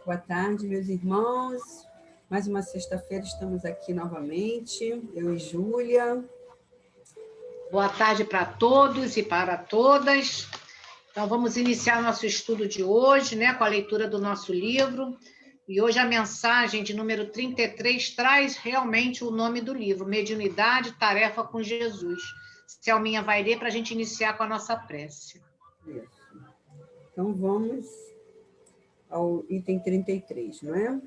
Boa tarde, meus irmãos. Mais uma sexta-feira estamos aqui novamente, eu e Júlia. Boa tarde para todos e para todas. Então, vamos iniciar nosso estudo de hoje, né, com a leitura do nosso livro. E hoje a mensagem de número 33 traz realmente o nome do livro, Mediunidade, Tarefa com Jesus. Selminha vai ler para a gente iniciar com a nossa prece. Isso. Então, vamos ao item 33, não é?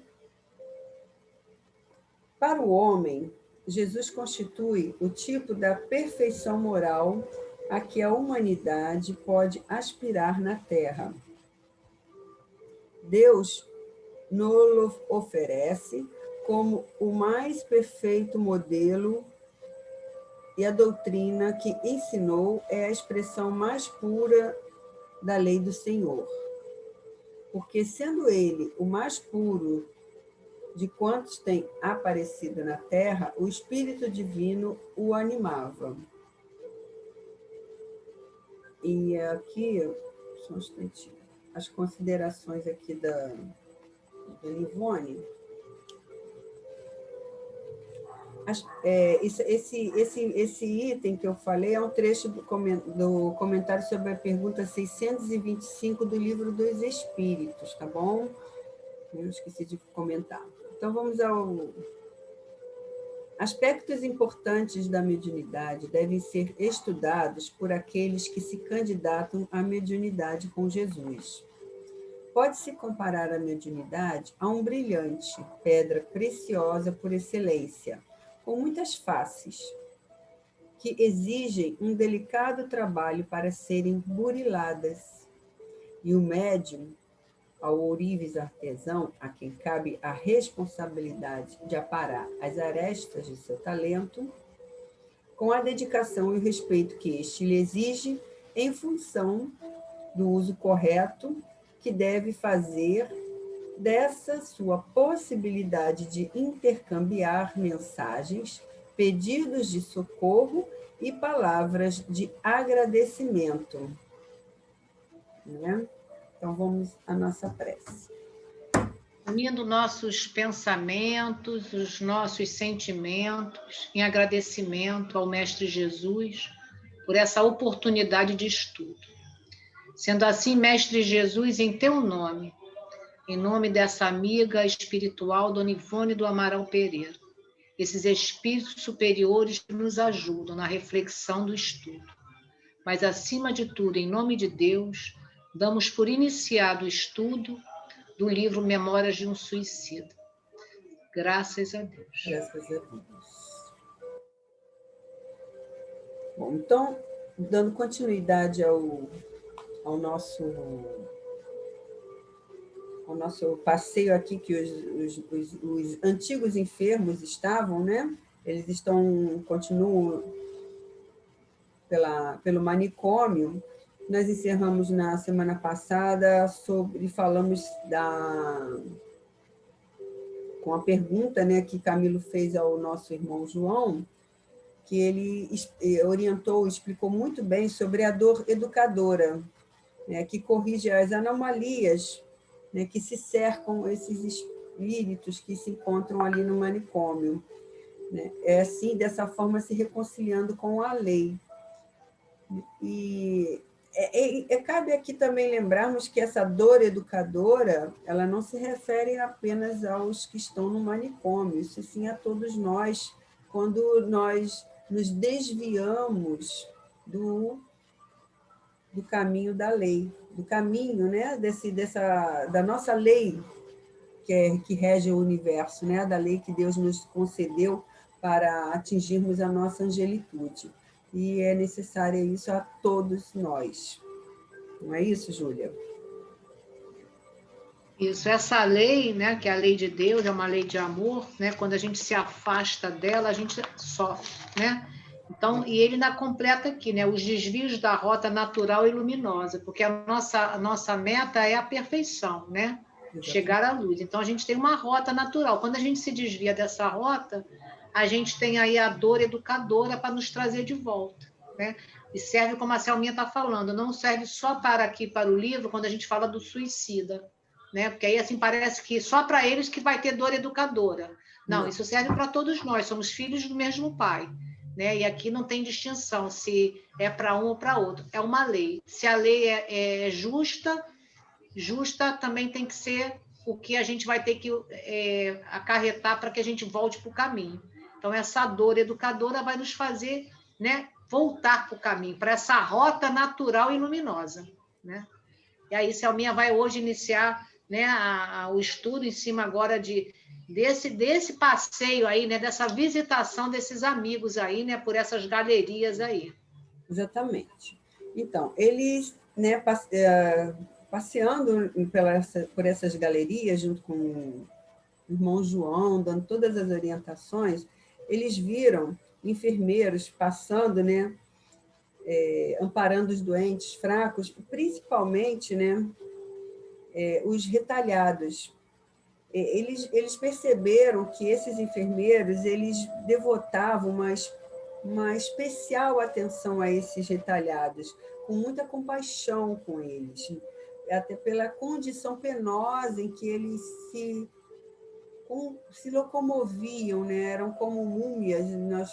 Para o homem, Jesus constitui o tipo da perfeição moral a que a humanidade pode aspirar na Terra. Deus nos oferece como o mais perfeito modelo e a doutrina que ensinou é a expressão mais pura da lei do Senhor. Porque, sendo ele o mais puro de quantos têm aparecido na Terra, o Espírito Divino o animava. E aqui, só um instantinho, as considerações aqui da Livone. Esse item que eu falei é um trecho do comentário sobre a pergunta 625 do Livro dos Espíritos, tá bom? Eu esqueci de comentar. Então, vamos ao... Aspectos importantes da mediunidade devem ser estudados por aqueles que se candidatam à mediunidade com Jesus. Pode-se comparar a mediunidade a um brilhante, pedra preciosa por excelência, com muitas faces, que exigem um delicado trabalho para serem buriladas. E o médium, ao ourives artesão, a quem cabe a responsabilidade de aparar as arestas de seu talento, com a dedicação e o respeito que este lhe exige, em função do uso correto que deve fazer dessa sua possibilidade de intercambiar mensagens, pedidos de socorro e palavras de agradecimento. Né? Então, vamos à nossa prece. Unindo nossos pensamentos, os nossos sentimentos, em agradecimento ao Mestre Jesus por essa oportunidade de estudo. Sendo assim, Mestre Jesus, em teu nome, em nome dessa amiga espiritual, Dona Ivone do Amaral Pereira, esses espíritos superiores que nos ajudam na reflexão do estudo. Mas, acima de tudo, em nome de Deus, damos por iniciado o estudo do livro Memórias de um Suicida. Graças a Deus. Graças a Deus. Bom, então, dando continuidade ao nosso passeio aqui, que os antigos enfermos estavam, né? Eles continuam pelo manicômio. Nós encerramos na semana passada falamos com a pergunta, né, que Camilo fez ao nosso irmão João, que ele orientou, explicou muito bem sobre a dor educadora, né, que corrige as anomalias, né, que se cercam esses espíritos que se encontram ali no manicômio. Né? É assim, dessa forma, se reconciliando com a lei. E cabe aqui também lembrarmos que essa dor educadora, ela não se refere apenas aos que estão no manicômio, isso sim a todos nós, quando nós nos desviamos do caminho da lei, do caminho, né, da nossa lei que rege o universo, né, da lei que Deus nos concedeu para atingirmos a nossa angelitude. E é necessário isso a todos nós. Não é isso, Júlia? Isso, essa lei, né, que é a lei de Deus, é uma lei de amor, né, quando a gente se afasta dela, a gente sofre, né? Então, e ele ainda completa aqui, né, os desvios da rota natural e luminosa, porque a nossa meta é a perfeição, né? Exatamente. Chegar à luz. Então, a gente tem uma rota natural. Quando a gente se desvia dessa rota, a gente tem aí a dor educadora para nos trazer de volta, né? E serve como a Selminha está falando, não serve só para o livro, quando a gente fala do suicida, né? Porque aí assim parece que só para eles que vai ter dor educadora. Não, isso serve para todos nós, somos filhos do mesmo pai, né? E aqui não tem distinção se é para um ou para outro, é uma lei. Se a lei é justa, também tem que ser o que a gente vai ter que acarretar para que a gente volte para o caminho. Então, essa dor educadora vai nos fazer, né, voltar para o caminho, para essa rota natural e luminosa, né? E aí, Selminha vai hoje iniciar, né, o estudo em cima agora desse passeio aí, né, dessa visitação desses amigos aí, né, por essas galerias aí. Exatamente. Então, eles, né, passeando por essas galerias, junto com o irmão João, dando todas as orientações, eles viram enfermeiros passando, né, amparando os doentes fracos, principalmente, né, os retalhados. Eles perceberam que esses enfermeiros eles devotavam uma especial atenção a esses retalhados, com muita compaixão com eles, até pela condição penosa em que eles se locomoviam, né? Eram como múmias, nós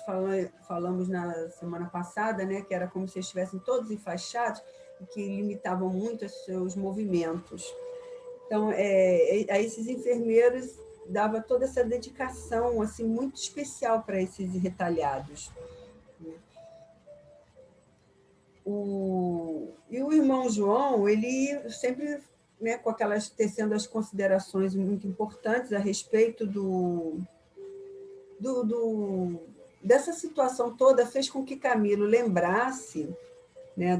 falamos na semana passada, né? Que era como se estivessem todos enfaixados e que limitavam muito os seus movimentos. Então, a esses enfermeiros dava toda essa dedicação assim muito especial para esses retalhados. E o irmão João, ele sempre, né, com aquelas tecendo as considerações muito importantes a respeito dessa situação toda, fez com que Camilo lembrasse, né,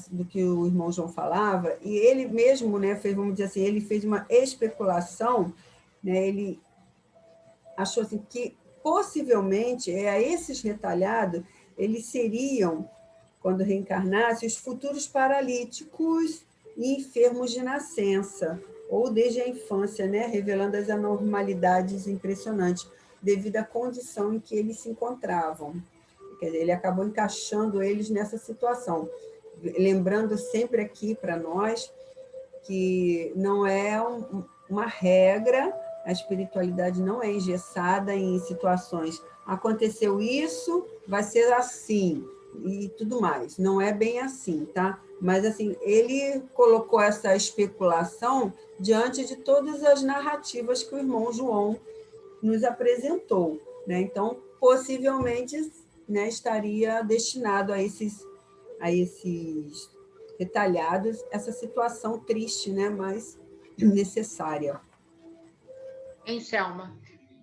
do que o irmão João falava, e ele mesmo, né, vamos dizer assim, ele fez uma especulação, né, ele achou assim, que possivelmente a esses retalhados eles seriam, quando reencarnassem, os futuros paralíticos e enfermos de nascença, ou desde a infância, né, revelando as anormalidades impressionantes, devido à condição em que eles se encontravam. Quer dizer, ele acabou encaixando eles nessa situação. Lembrando sempre aqui para nós que não é uma regra, a espiritualidade não é engessada em situações. Aconteceu isso, vai ser assim, e tudo mais. Não é bem assim, tá? Mas, assim, ele colocou essa especulação diante de todas as narrativas que o irmão João nos apresentou, né? Então, possivelmente, né, estaria destinado a esses retalhados essa situação triste, né, mas necessária. Hein, Selma?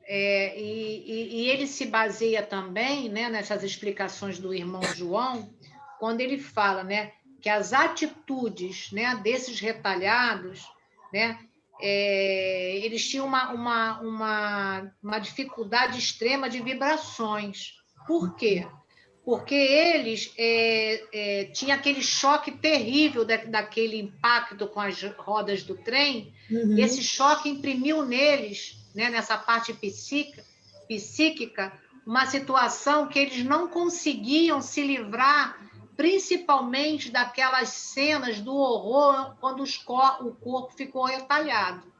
E ele se baseia também, né, nessas explicações do irmão João, quando ele fala, né, que as atitudes, né, desses retalhados, né, eles tinham uma dificuldade extrema de vibrações. Por quê? Porque eles tinham aquele choque terrível daquele impacto com as rodas do trem, e esse choque imprimiu neles, né, nessa parte psíquica, uma situação que eles não conseguiam se livrar, principalmente daquelas cenas do horror quando o corpo ficou retalhado.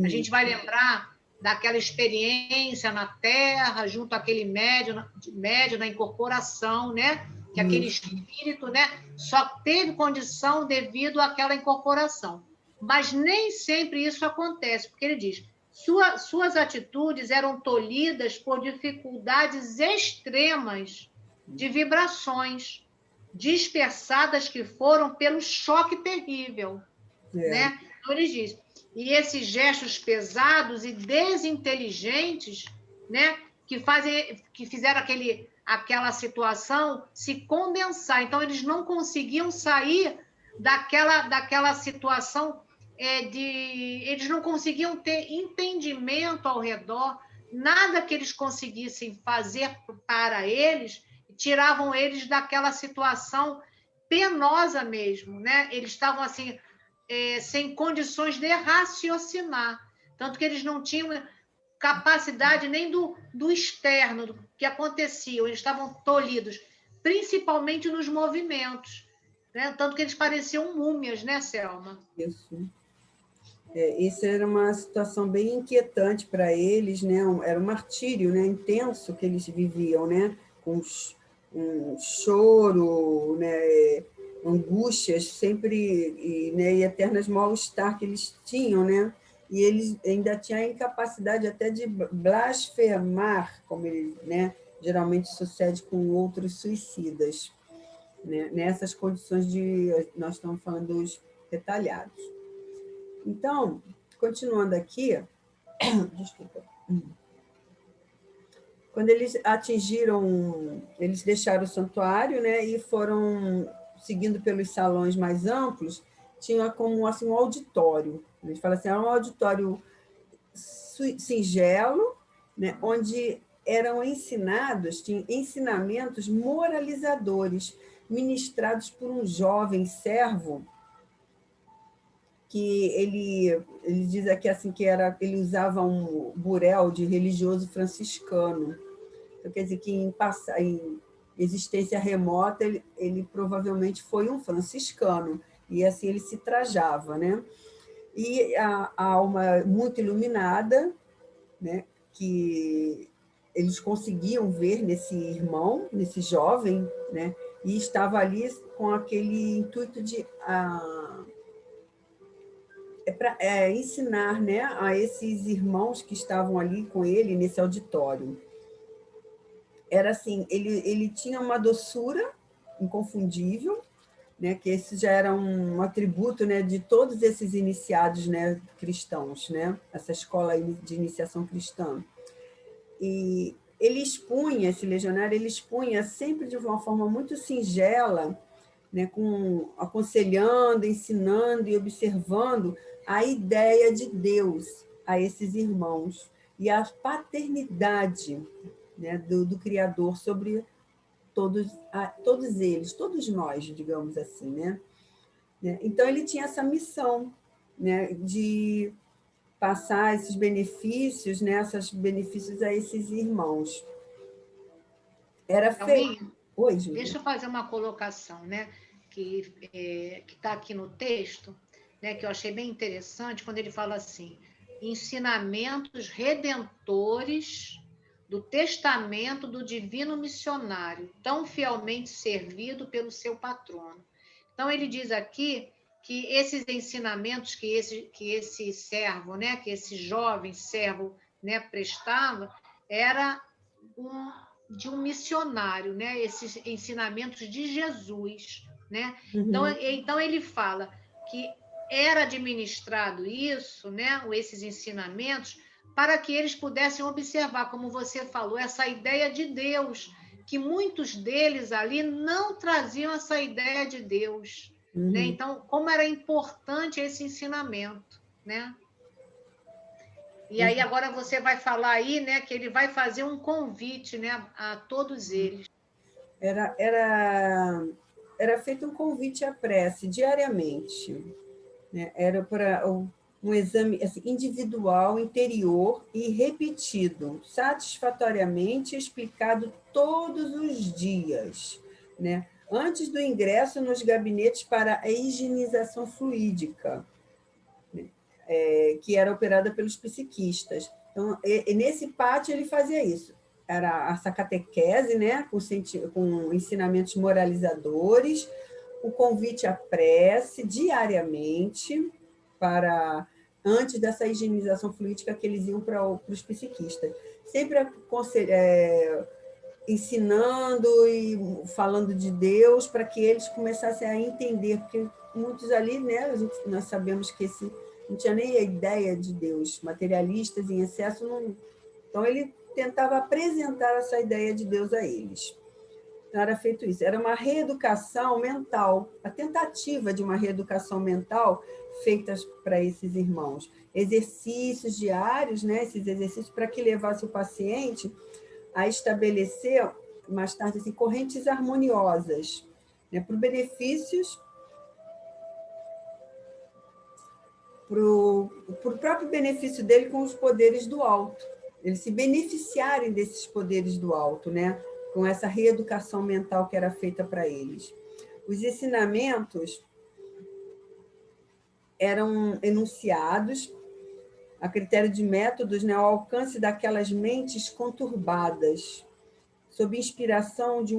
A gente vai lembrar daquela experiência na Terra, junto àquele médio na incorporação, né? Que aquele espírito, né, só teve condição devido àquela incorporação. Mas nem sempre isso acontece, porque ele diz: suas atitudes eram tolhidas por dificuldades extremas de vibrações, dispersadas que foram pelo choque terrível, né? Então ele diz: e esses gestos pesados e desinteligentes, né, que fizeram aquela situação se condensar. Então, eles não conseguiam sair daquela situação eles não conseguiam ter entendimento ao redor, nada que eles conseguissem fazer para eles, tiravam eles daquela situação penosa mesmo, né? Eles estavam assim, sem condições de raciocinar, tanto que eles não tinham capacidade nem do externo, do que acontecia, eles estavam tolhidos principalmente nos movimentos, né? Tanto que eles pareciam múmias, né, Selma? Isso. Isso era uma situação bem inquietante para eles, né? Era um martírio, né? Intenso que eles viviam, né? Com um choro, né? Angústias sempre e eternas mal-estar que eles tinham, né? E eles ainda tinham a incapacidade até de blasfemar, como ele, né? Geralmente sucede com outros suicidas, né? Nessas condições de nós estamos falando dos retalhados. Então, continuando aqui, desculpa. Quando eles atingiram, eles deixaram o santuário, né, e foram seguindo pelos salões mais amplos, tinha como assim um auditório. Eles falam assim, era um auditório singelo, né, onde eram ensinados, tinham ensinamentos moralizadores ministrados por um jovem servo que ele diz aqui assim que ele usava um burel de religioso franciscano. Então, quer dizer que em existência remota ele provavelmente foi um franciscano e assim ele se trajava, né? E a alma muito iluminada, né? Que eles conseguiam ver nesse irmão, nesse jovem, né? E estava ali com aquele intuito de para ensinar, né, a esses irmãos que estavam ali com ele nesse auditório. Era assim, ele tinha uma doçura inconfundível, né, que esse já era um atributo, né, de todos esses iniciados, né, cristãos, né, essa escola de iniciação cristã. E ele expunha, esse legionário, ele expunha sempre de uma forma muito singela, né, aconselhando, ensinando e observando a ideia de Deus a esses irmãos e a paternidade, né, do Criador sobre todos eles, todos nós, digamos assim, né? Então ele tinha essa missão, né, de passar esses benefícios, né, esses benefícios a esses irmãos. Era feito. Oi, Júlia. Deixa eu fazer uma colocação, né, que está aqui no texto, né, que eu achei bem interessante, quando ele fala assim: ensinamentos redentores do testamento do divino missionário, tão fielmente servido pelo seu patrono. Então, ele diz aqui que esses ensinamentos que esse servo, né, que esse jovem servo, né, prestava, era de um missionário, né, esses ensinamentos de Jesus, né? Então ele fala que era administrado isso, né, esses ensinamentos, para que eles pudessem observar, como você falou, essa ideia de Deus, que muitos deles ali não traziam essa ideia de Deus, né? Então, como era importante esse ensinamento, né? E aí agora você vai falar aí, né, que ele vai fazer um convite, né, a todos eles. Era feito um convite à prece diariamente, né? Era para um exame assim, individual, interior e repetido, satisfatoriamente explicado todos os dias, né? Antes do ingresso nos gabinetes para a higienização fluídica, né? Que era operada pelos psiquistas. Então, nesse pátio ele fazia isso. Era essa catequese, né? Com ensinamentos moralizadores, o convite à prece diariamente para antes dessa higienização fluídica que eles iam para os psiquistas. Sempre ensinando e falando de Deus para que eles começassem a entender, porque muitos ali, né, nós sabemos que não tinha nem a ideia de Deus, materialistas em excesso. Não, então ele tentava apresentar essa ideia de Deus a eles. Então, era feito isso. Era uma reeducação mental, a tentativa de uma reeducação mental feita para esses irmãos. Exercícios diários, né? Esses exercícios para que levasse o paciente a estabelecer, mais tarde, assim, correntes harmoniosas, né? Para o próprio benefício dele com os poderes do alto. Eles se beneficiarem desses poderes do alto, né? com essa reeducação mental que era feita para eles. Os ensinamentos eram enunciados a critério de métodos, né, ao alcance daquelas mentes conturbadas, sob inspiração de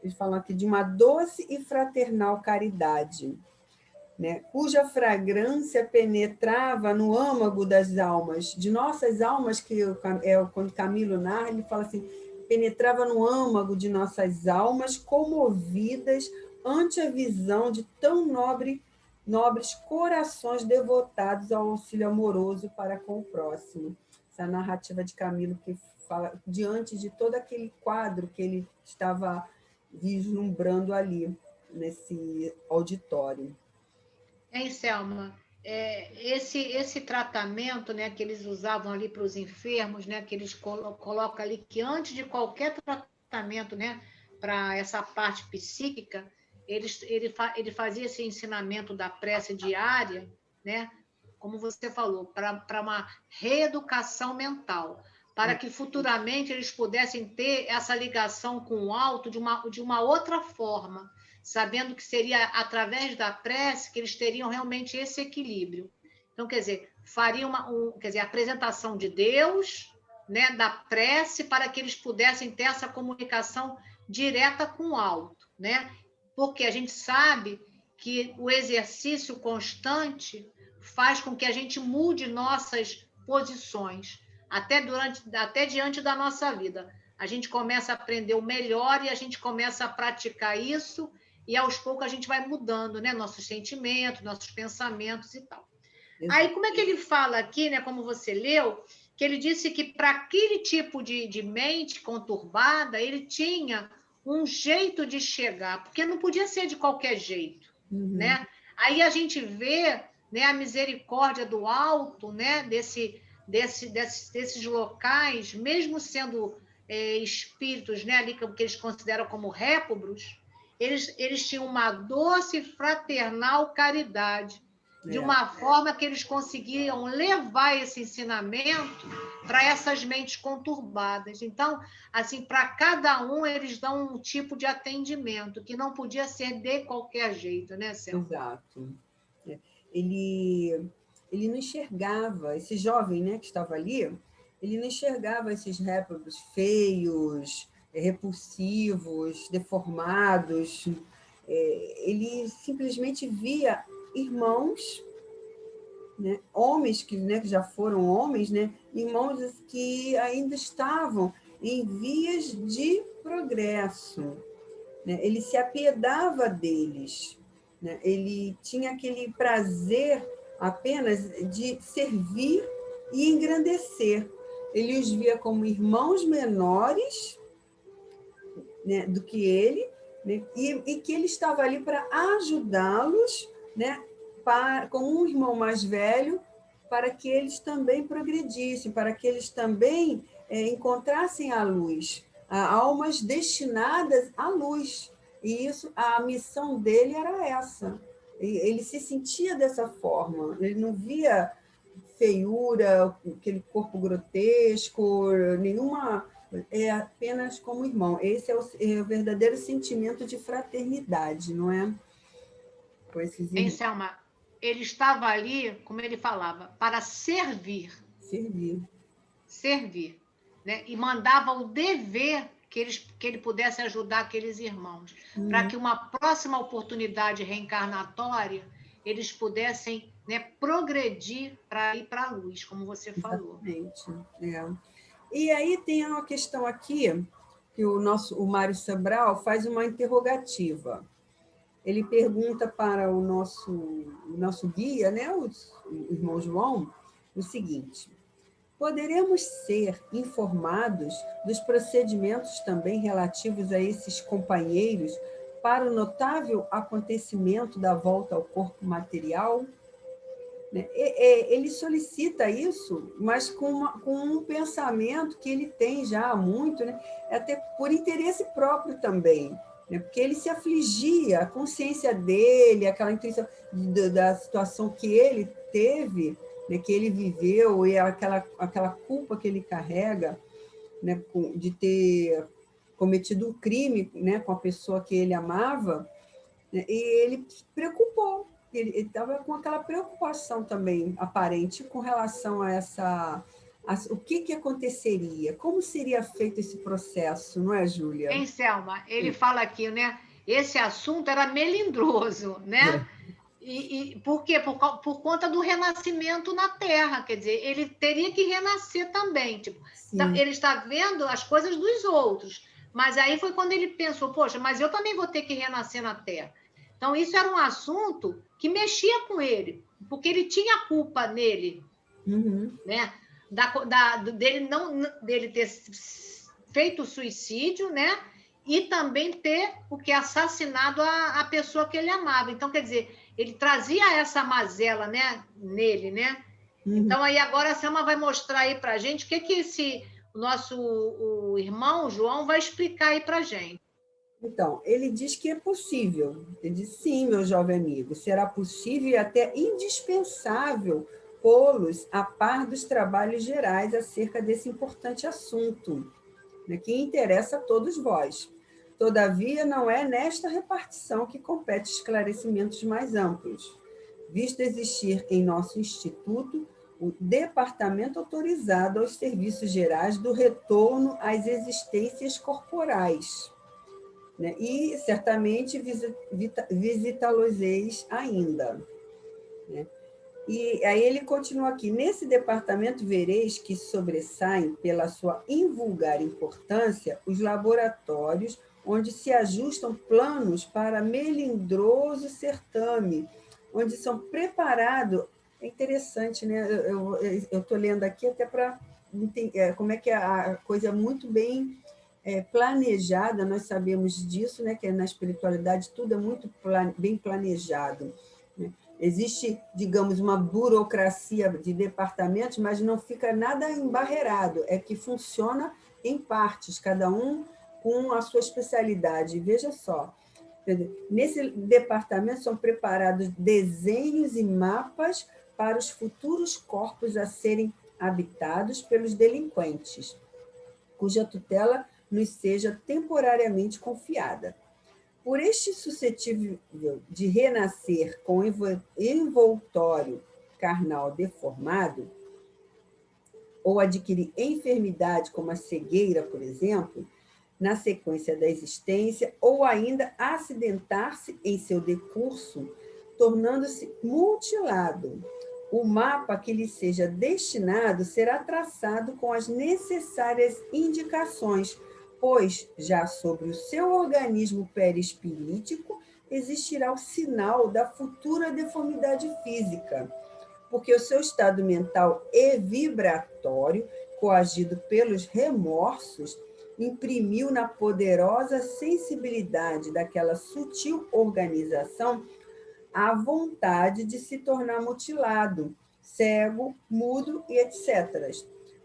eles falam aqui, de uma doce e fraternal caridade, né, cuja fragrância penetrava no âmago das almas, de nossas almas, que quando Camilo narra, ele fala assim, penetrava no âmago de nossas almas, comovidas ante a visão de tão nobres corações devotados ao auxílio amoroso para com o próximo. Essa narrativa de Camilo que fala diante de todo aquele quadro que ele estava vislumbrando ali, nesse auditório. Selma, esse tratamento, né, que eles usavam ali para os enfermos, né, que eles colocam ali, que antes de qualquer tratamento, né, para essa parte psíquica, ele fazia esse ensinamento da prece diária, né, como você falou, para uma reeducação mental, para que futuramente eles pudessem ter essa ligação com o alto de uma outra forma, sabendo que seria através da prece que eles teriam realmente esse equilíbrio. Então, quer dizer, faria a apresentação de Deus, né, da prece, para que eles pudessem ter essa comunicação direta com o alto, né? Porque a gente sabe que o exercício constante faz com que a gente mude nossas posições, até diante da nossa vida. A gente começa a aprender o melhor e a gente começa a praticar isso, e aos poucos a gente vai mudando, né? Nossos sentimentos, nossos pensamentos e tal. Aí, como é que ele fala aqui, né? Como você leu, que ele disse que para aquele tipo de mente conturbada, ele tinha um jeito de chegar, porque não podia ser de qualquer jeito, né? Aí a gente vê, né, a misericórdia do alto, né? Desses locais, mesmo sendo espíritos, né, ali que eles consideram como réprobos, eles tinham uma doce fraternal caridade, de uma forma que eles conseguiam levar esse ensinamento para essas mentes conturbadas. Então, assim, para cada um, eles dão um tipo de atendimento, que não podia ser de qualquer jeito, né, Selma? Exato. Ele não enxergava, esse jovem, né, que estava ali, ele não enxergava esses réprobos feios, repulsivos, deformados. Ele simplesmente via irmãos, né, homens que já foram homens, né, irmãos que ainda estavam em vias de progresso, né? Ele se apiedava deles, né? Ele tinha aquele prazer apenas de servir e engrandecer. Ele os via como irmãos menores, né, do que ele, né, e que ele estava ali para ajudá-los, né, como um irmão mais velho, para que eles também progredissem, para que eles também encontrassem a luz, almas destinadas à luz. E isso, a missão dele era essa. Ele se sentia dessa forma, ele não via feiura, aquele corpo grotesco, nenhuma, apenas como irmão. Esse é o verdadeiro sentimento de fraternidade, não é? Com esses irmãos. Selma, ele estava ali, como ele falava, para servir. Servir, né? E mandava o dever que ele pudesse ajudar aqueles irmãos, para que uma próxima oportunidade reencarnatória eles pudessem, né, progredir para ir para a luz, como você falou. Exatamente. E aí tem uma questão aqui que o Mário Sabral faz uma interrogativa. Ele pergunta para o nosso guia, né, o irmão João, o seguinte: poderemos ser informados dos procedimentos também relativos a esses companheiros para o notável acontecimento da volta ao corpo material? Ele solicita isso, mas com um pensamento que ele tem já há muito, né? Até por interesse próprio também, né? Porque ele se afligia, a consciência dele, aquela intuição da situação que ele teve, né? Que ele viveu, e aquela culpa que ele carrega, né? De ter cometido um crime, né, com a pessoa que ele amava, né, e ele se preocupou. Ele estava com aquela preocupação também aparente com relação a o que aconteceria, como seria feito esse processo, não é, Júlia? Hein, Selma? Ele fala aqui, né? Esse assunto era melindroso, né? E por quê? Por conta do renascimento na Terra, quer dizer, ele teria que renascer também. Tipo, Sim. ele está vendo as coisas dos outros, mas aí foi quando ele pensou, poxa, mas eu também vou ter que renascer na Terra. Então, isso era um assunto que mexia com ele, porque ele tinha culpa nele, Uhum. né? Dele ter feito suicídio, né? E também ter o que assassinado a pessoa que ele amava. Então, quer dizer, ele trazia essa mazela, né, nele, né? Uhum. Então, aí agora a Selma vai mostrar aí para a gente o que o nosso o irmão João vai explicar aí para a gente. Então, ele diz que é possível. Ele diz, sim, meu jovem amigo, será possível e até indispensável pô-los a par dos trabalhos gerais acerca desse importante assunto, né, que interessa a todos vós. Todavia, não é nesta repartição que compete esclarecimentos mais amplos, visto existir em nosso instituto o departamento autorizado aos serviços gerais do retorno às existências corporais, né? E certamente visitá-los-eis ainda, né? E aí ele continua aqui: nesse departamento vereis que sobressaem pela sua invulgar importância os laboratórios onde se ajustam planos para melindroso certame, onde são preparados. É interessante, né? Eu estou lendo aqui até para entender como é que a coisa é muito bem planejada, nós sabemos disso, né? Que na espiritualidade tudo é muito bem planejado, né? Existe, digamos, uma burocracia de departamentos, mas não fica nada embarreirado, é que funciona em partes, cada um com a sua especialidade. Veja só, nesse departamento são preparados desenhos e mapas para os futuros corpos a serem habitados pelos delinquentes, cuja tutela nos seja temporariamente confiada. Por este suscetível de renascer com envoltório carnal deformado, ou adquirir enfermidade como a cegueira, por exemplo, na sequência da existência, ou ainda acidentar-se em seu decurso, tornando-se mutilado. O mapa que lhe seja destinado será traçado com as necessárias indicações, pois já sobre o seu organismo perispirítico existirá o sinal da futura deformidade física, porque o seu estado mental e vibratório, coagido pelos remorsos, imprimiu na poderosa sensibilidade daquela sutil organização a vontade de se tornar mutilado, cego, mudo e etc.,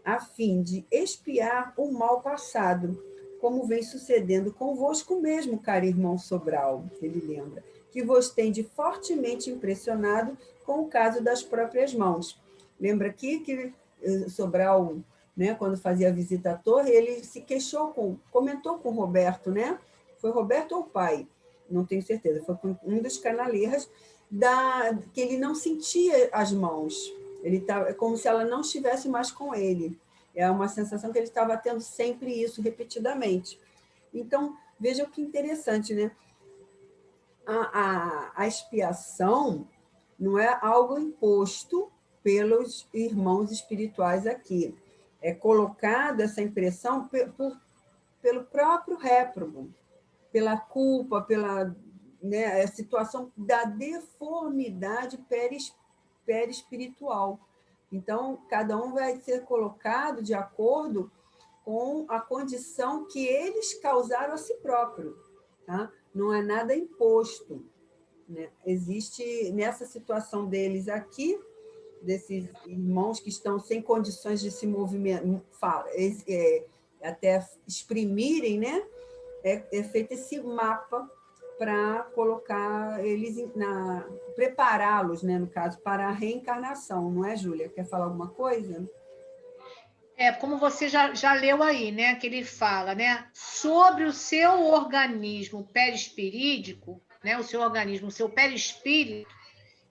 a fim de expiar o mal passado, como vem sucedendo convosco mesmo, caro irmão Sobral, ele lembra, que vos tende fortemente impressionado com o caso das próprias mãos. Lembra aqui que Sobral, né, quando fazia a visita à torre, ele se queixou, comentou com o Roberto, né? Foi Roberto ou o pai? Não tenho certeza, foi com um dos canaleiras, que ele não sentia as mãos. É como se ela não estivesse mais com ele. É uma sensação que ele estava tendo sempre isso, repetidamente. Então, veja que interessante, né? A expiação não é algo imposto pelos irmãos espirituais aqui. É colocada essa impressão pelo próprio réprobo, pela culpa, pela, né, a situação da deformidade perispiritual. Então, cada um vai ser colocado de acordo com a condição que eles causaram a si próprio. Tá? Não é nada imposto. Né? Existe, nessa situação deles aqui, desses irmãos que estão sem condições de se movimentar, até exprimirem, né? É feito esse mapa para colocar eles prepará-los, né, no caso, para a reencarnação, não é, Júlia? Quer falar alguma coisa? como você já leu aí, né? Que ele fala, né? Sobre o seu organismo perispirídico, né? O seu organismo, o seu perispírito,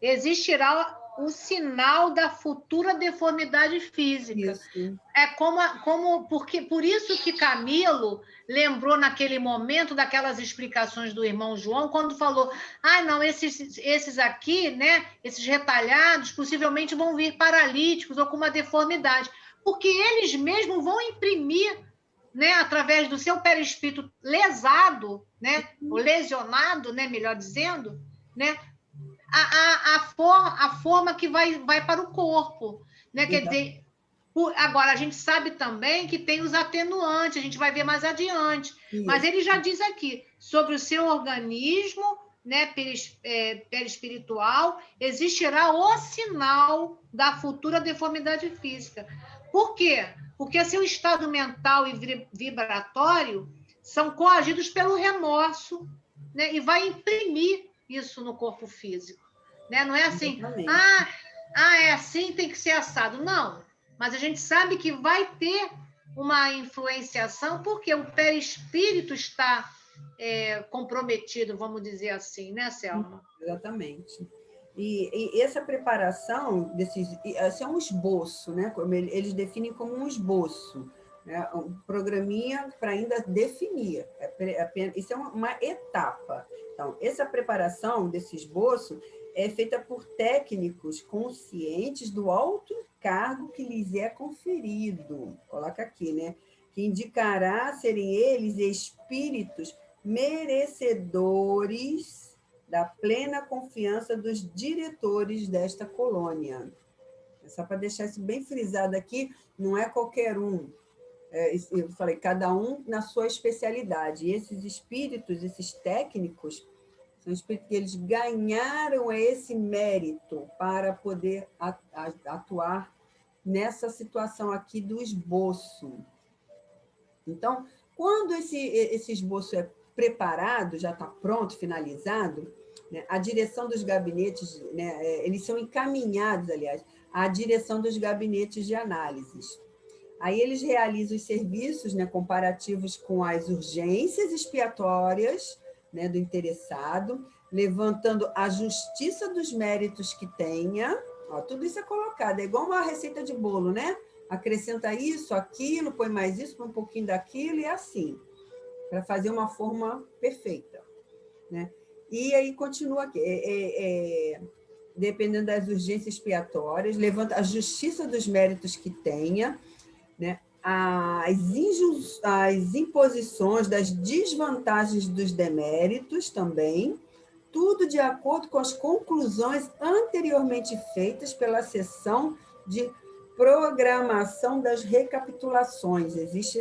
existirá o sinal da futura deformidade física. Isso. É porque por isso que Camilo lembrou naquele momento daquelas explicações do irmão João, quando falou: não, esses aqui, né, esses retalhados, possivelmente vão vir paralíticos ou com uma deformidade, porque eles mesmos vão imprimir, né, através do seu perispírito lesado, né, ou lesionado, né, melhor dizendo, né, a forma que vai para o corpo, né? Quer dizer, agora a gente sabe também que tem os atenuantes, a gente vai ver mais adiante. Isso. Mas ele já diz aqui sobre o seu organismo, né, perispiritual, existirá o sinal da futura deformidade física. Por quê? Porque seu estado mental e vibratório são coagidos pelo remorso, né, e vai imprimir isso no corpo físico, né? Não é assim, é assim, tem que ser assado. Não, mas a gente sabe que vai ter uma influenciação porque o perispírito está comprometido, vamos dizer assim, né, Selma? Exatamente. E essa preparação esse é um esboço, né? Como eles definem como um esboço, né? Um programinha para ainda definir. Isso é uma etapa. Então, essa preparação desse esboço é feita por técnicos conscientes do alto encargo que lhes é conferido. Coloca aqui, né? Que indicará serem eles espíritos merecedores da plena confiança dos diretores desta colônia. Só para deixar isso bem frisado aqui, não é qualquer um. Eu falei, cada um na sua especialidade. E esses espíritos, esses técnicos, são espíritos que eles ganharam esse mérito para poder atuar nessa situação aqui do esboço. Então, quando esse esboço é preparado, já está pronto, finalizado, né, a direção dos gabinetes, né, eles são encaminhados, aliás, à direção dos gabinetes de análises. Aí eles realizam os serviços, né, comparativos com as urgências expiatórias, né, do interessado, levantando a justiça dos méritos que tenha. Ó, tudo isso é colocado, é igual uma receita de bolo, né? Acrescenta isso, aquilo, põe mais isso, põe um pouquinho daquilo, e assim, para fazer uma forma perfeita, né? E aí continua aqui, dependendo das urgências expiatórias, levanta a justiça dos méritos que tenha, né? As imposições das desvantagens dos deméritos também, tudo de acordo com as conclusões anteriormente feitas pela sessão de programação das recapitulações. Existe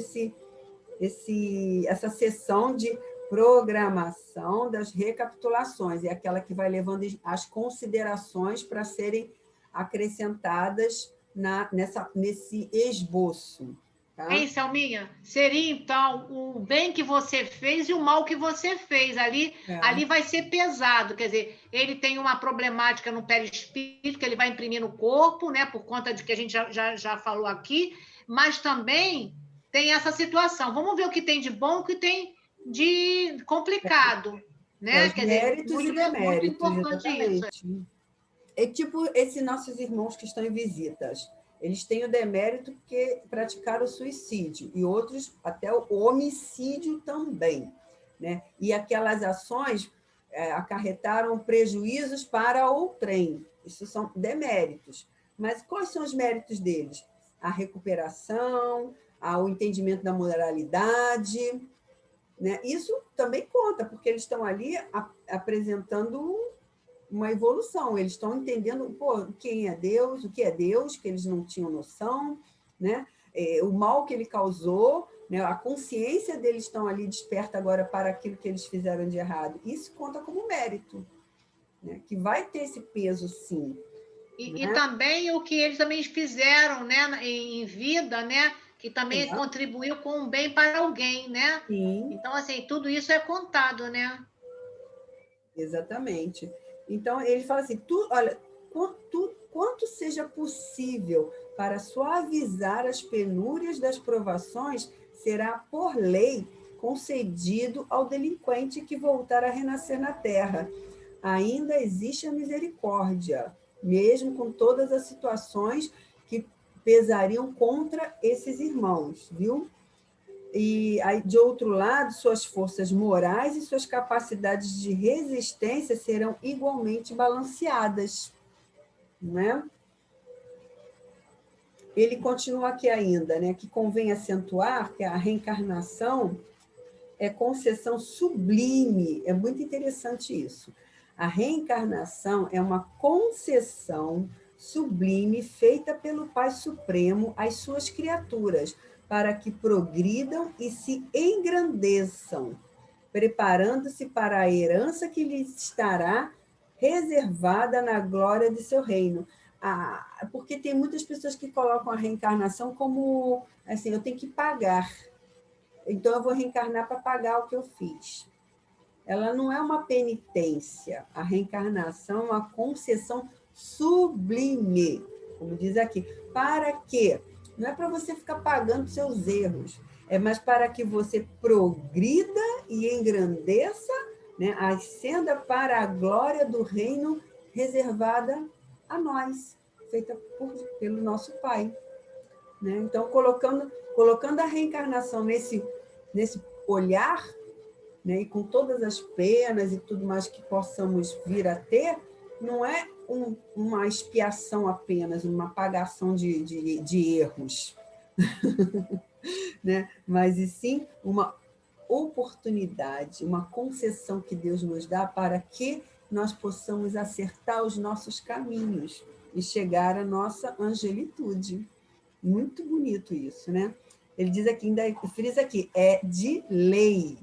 essa sessão de programação das recapitulações, é aquela que vai levando as considerações para serem acrescentadas nesse esboço. Tá? Hein, Selminha? Seria, então, o bem que você fez e o mal que você fez. Ali vai ser pesado. Quer dizer, ele tem uma problemática no perispírito, que ele vai imprimir no corpo, né? Por conta de que a gente já falou aqui, mas também tem essa situação. Vamos ver o que tem de bom, o que tem de complicado. Né? Os Quer dizer, méritos muito, e deméritos, muito importante isso. exatamente. É tipo esses nossos irmãos que estão em visitas. Eles têm o demérito porque praticaram o suicídio, e outros até o homicídio também. Né? E aquelas ações acarretaram prejuízos para o trem. Isso são deméritos. Mas quais são os méritos deles? A recuperação, o entendimento da moralidade. Né? Isso também conta, porque eles estão ali apresentando uma evolução, eles estão entendendo quem é Deus, o que é Deus, que eles não tinham noção, né? O mal que ele causou, né? A consciência deles estão ali desperta agora para aquilo que eles fizeram de errado. Isso conta como mérito, né? Que vai ter esse peso, sim. E também o que eles também fizeram, né, em vida, né? Que também contribuiu com um bem para alguém, né? Sim. Então, assim, tudo isso é contado, né? Exatamente. Então, ele fala assim, olha, quanto seja possível para suavizar as penúrias das provações, será, por lei, concedido ao delinquente que voltar a renascer na terra. Ainda existe a misericórdia, mesmo com todas as situações que pesariam contra esses irmãos, viu? E, de outro lado, suas forças morais e suas capacidades de resistência serão igualmente balanceadas, não é? Ele continua aqui ainda, né, que convém acentuar que a reencarnação é concessão sublime, é muito interessante isso. A reencarnação é uma concessão sublime feita pelo Pai Supremo às suas criaturas, para que progridam e se engrandeçam, preparando-se para a herança que lhes estará reservada na glória de seu reino. Porque tem muitas pessoas que colocam a reencarnação como assim, eu tenho que pagar, então eu vou reencarnar para pagar o que eu fiz. Ela não é uma penitência, a reencarnação é uma concessão sublime, como diz aqui. Para quê? Não é para você ficar pagando seus erros, é mais para que você progrida e engrandeça, né, ascenda para a glória do reino reservada a nós, feita pelo nosso Pai. Né? Então, colocando a reencarnação nesse olhar, né, e com todas as penas e tudo mais que possamos vir a ter, não é uma expiação apenas, uma apagação de erros, né? Mas e sim uma oportunidade, uma concessão que Deus nos dá para que nós possamos acertar os nossos caminhos e chegar à nossa angelitude. Muito bonito isso, né? Ele diz aqui, ainda frisa aqui, é de lei.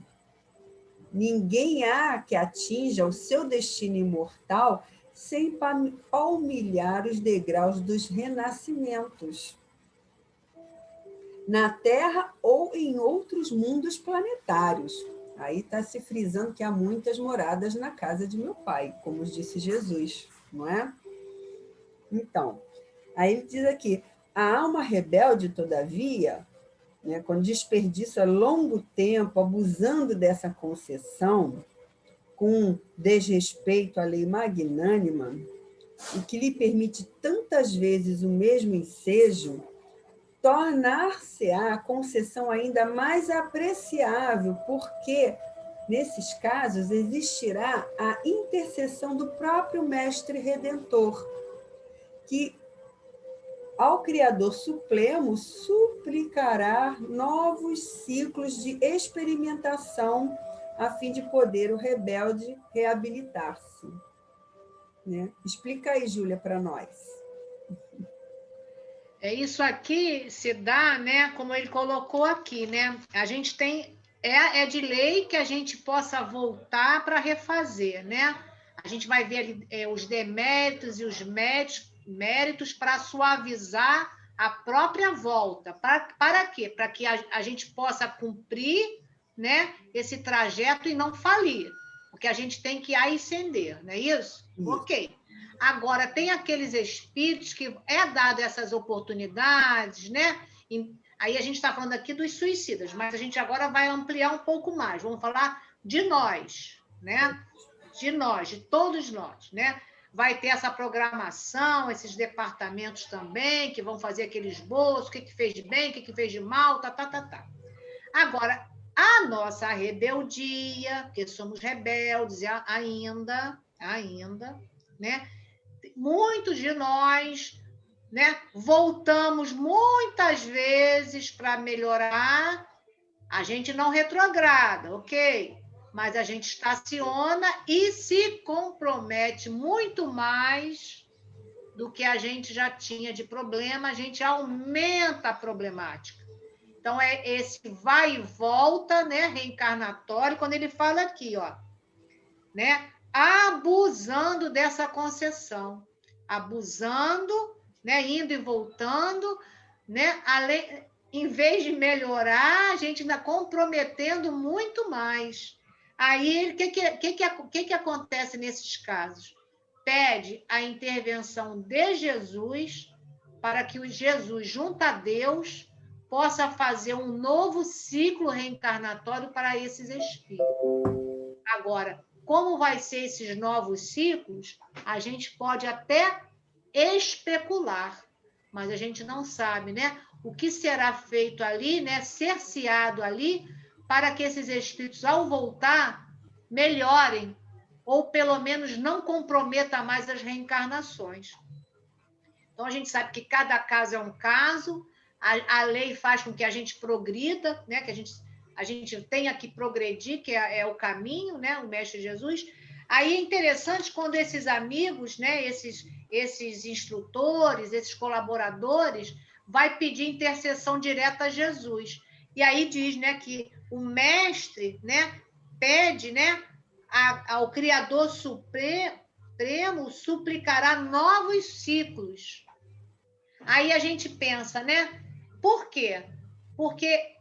Ninguém há que atinja o seu destino imortal sem palmilhar os degraus dos renascimentos, na Terra ou em outros mundos planetários. Aí está se frisando que há muitas moradas na casa de meu Pai, como disse Jesus, não é? Então, aí ele diz aqui, a alma rebelde, todavia, né, quando desperdiça longo tempo abusando dessa concessão, com desrespeito à lei magnânima, e que lhe permite tantas vezes o mesmo ensejo, tornar-se-á a concessão ainda mais apreciável, porque, nesses casos, existirá a intercessão do próprio Mestre Redentor, que, ao Criador Supremo, suplicará novos ciclos de experimentação a fim de poder o rebelde reabilitar-se. Né? Explica aí, Júlia, para nós. Isso aqui se dá, né, como ele colocou aqui, né? A gente tem, é de lei que a gente possa voltar para refazer, né? A gente vai ver ali os deméritos e os méritos para suavizar a própria volta. Para quê? Para que a gente possa cumprir, né, esse trajeto e não falir. Porque a gente tem que ascender, não é isso? Ok. Agora, tem aqueles espíritos que é dado essas oportunidades, né? Aí a gente está falando aqui dos suicidas, mas a gente agora vai ampliar um pouco mais. Vamos falar de nós, né? De nós, de todos nós, né? Vai ter essa programação, esses departamentos também, que vão fazer aquele esboço, o que fez de bem, o que fez de mal, tá. Agora, a nossa rebeldia, porque somos rebeldes ainda, né? Muitos de nós, né, voltamos muitas vezes para melhorar, a gente não retrograda, ok? Mas a gente estaciona e se compromete muito mais do que a gente já tinha de problema, a gente aumenta a problemática. Então, é esse vai e volta, né, reencarnatório, quando ele fala aqui, ó, né, abusando dessa concessão, abusando, né, indo e voltando, né, em vez de melhorar, a gente ainda comprometendo muito mais. Aí, o que acontece nesses casos? pede a intervenção de Jesus para que o Jesus, junto a Deus, possa fazer um novo ciclo reencarnatório para esses espíritos. Agora, como vai ser esses novos ciclos, a gente pode até especular, mas a gente não sabe, né? O que será feito ali, né? Cerceado ali, para que esses espíritos, ao voltar, melhorem, ou pelo menos não comprometa mais as reencarnações. Então, a gente sabe que cada caso é um caso, a lei faz com que a gente progrida, né? Que a gente tenha que progredir, que é o caminho, né? O Mestre Jesus. Aí é interessante quando esses amigos, né? Esses instrutores, esses colaboradores, vai pedir intercessão direta a Jesus. E aí diz, né, que o mestre, né, pede, né, ao Criador Supremo suplicará novos ciclos. Aí a gente pensa, né? Por quê? Porque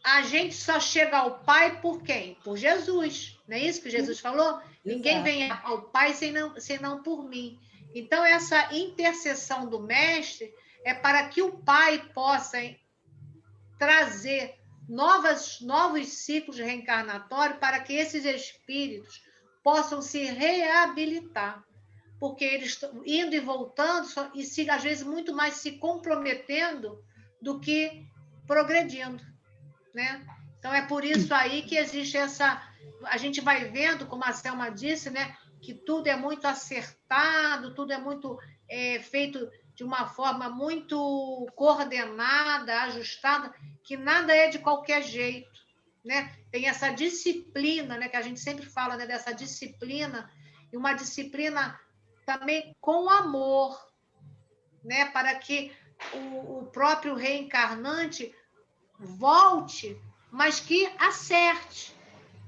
a gente só chega ao Pai por quem? Por Jesus. Não é isso que Jesus falou? Ninguém vem ao Pai senão por mim. Então, essa intercessão do Mestre é para que o Pai possa trazer novos ciclos reencarnatórios para que esses espíritos possam se reabilitar. Porque eles estão indo e voltando e, às vezes, muito mais se comprometendo do que progredindo, né? Então, é por isso aí que existe essa... A gente vai vendo, como a Selma disse, né, que tudo é muito acertado, tudo é muito feito de uma forma muito coordenada, ajustada, que nada é de qualquer jeito, né? Tem essa disciplina, né, que a gente sempre fala, né, dessa disciplina, e uma disciplina também com amor, né, para que o próprio reencarnante volte, mas que acerte,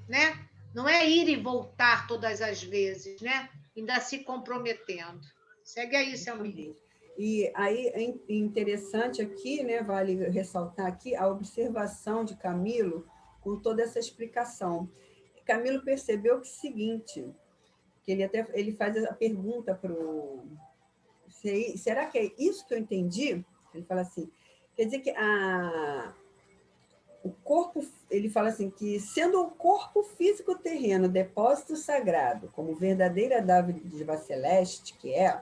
né? Não é ir e voltar todas as vezes, né? Ainda se comprometendo. Segue aí, Selminha. E aí é interessante aqui, né, vale ressaltar aqui a observação de Camilo com toda essa explicação. Camilo percebeu que é o seguinte, que ele faz a pergunta para o... Será que é isso que eu entendi? Ele fala assim, quer dizer que o corpo, ele fala assim, que sendo o corpo físico terreno depósito sagrado, como verdadeira dádiva celeste que é,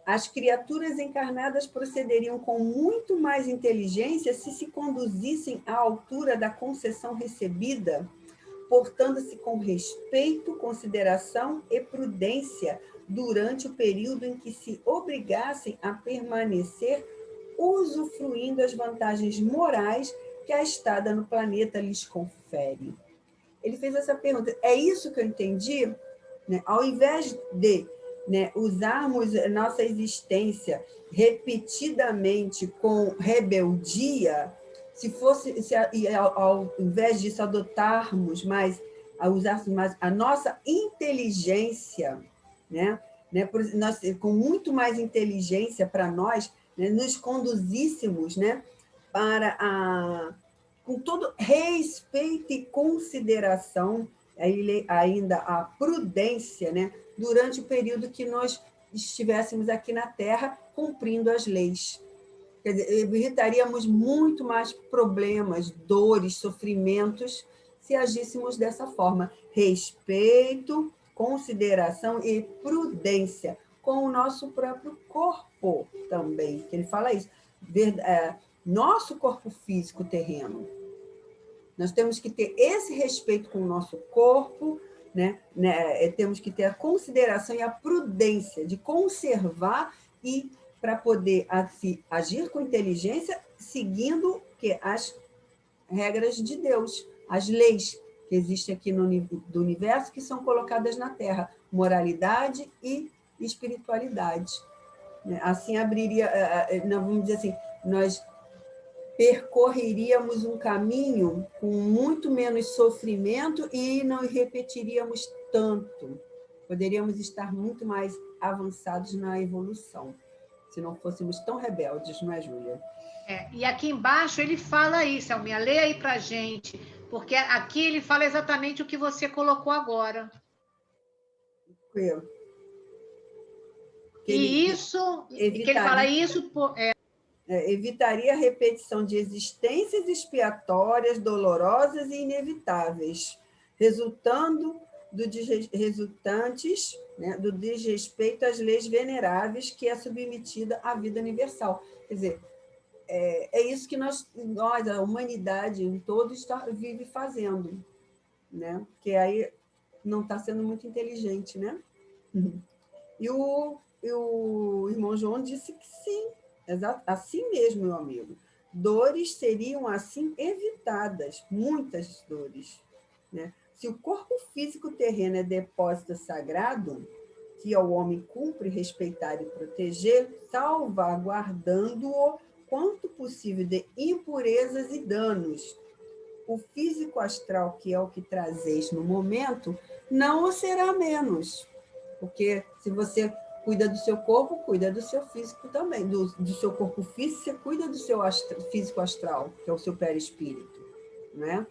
as criaturas encarnadas procederiam com muito mais inteligência se conduzissem à altura da concessão recebida, portando-se com respeito, consideração e prudência durante o período em que se obrigassem a permanecer usufruindo as vantagens morais que a estada no planeta lhes confere. Ele fez essa pergunta. É isso que eu entendi? Né? Ao invés de, né, usarmos nossa existência repetidamente com rebeldia, ao invés disso adotarmos mais, usarmos mais a nossa inteligência, né, nós, com muito mais inteligência para nós, né, nos conduzíssemos, né, com todo respeito e consideração, ainda a prudência, né, durante o período que nós estivéssemos aqui na Terra cumprindo as leis. Quer dizer, evitaríamos muito mais problemas, dores, sofrimentos, se agíssemos dessa forma. Respeito, consideração e prudência com o nosso próprio corpo também, que ele fala isso. Nosso corpo físico terreno. Nós temos que ter esse respeito com o nosso corpo, né? Temos que ter a consideração e a prudência de conservar e para poder agir com inteligência, seguindo as regras de Deus, as leis que existem aqui do universo, que são colocadas na Terra, moralidade e espiritualidade. Assim abriria, vamos dizer assim, nós percorreríamos um caminho com muito menos sofrimento e não repetiríamos tanto. Poderíamos estar muito mais avançados na evolução, se não fôssemos tão rebeldes, não é, Júlia? E aqui embaixo ele fala isso, Selminha, lê aí para a gente, porque aqui ele fala exatamente o que você colocou agora. Que ele fala isso... evitaria a repetição de existências expiatórias, dolorosas e inevitáveis, resultantes, né, do desrespeito às leis veneráveis que é submetida à vida universal. Quer dizer, é isso que nós, a humanidade em todo, vive fazendo, né? Porque aí não está sendo muito inteligente, né? E o irmão João disse que sim, assim mesmo, meu amigo. Dores seriam assim evitadas, muitas dores, né? Se o corpo físico terreno é depósito sagrado, que ao homem cumpre respeitar e proteger, salvaguardando-o quanto possível de impurezas e danos. O físico astral, que é o que trazeis no momento, não o será menos. Porque se você cuida do seu corpo, cuida do seu físico também. Do seu corpo físico, você cuida do seu físico astral, que é o seu perispírito, né?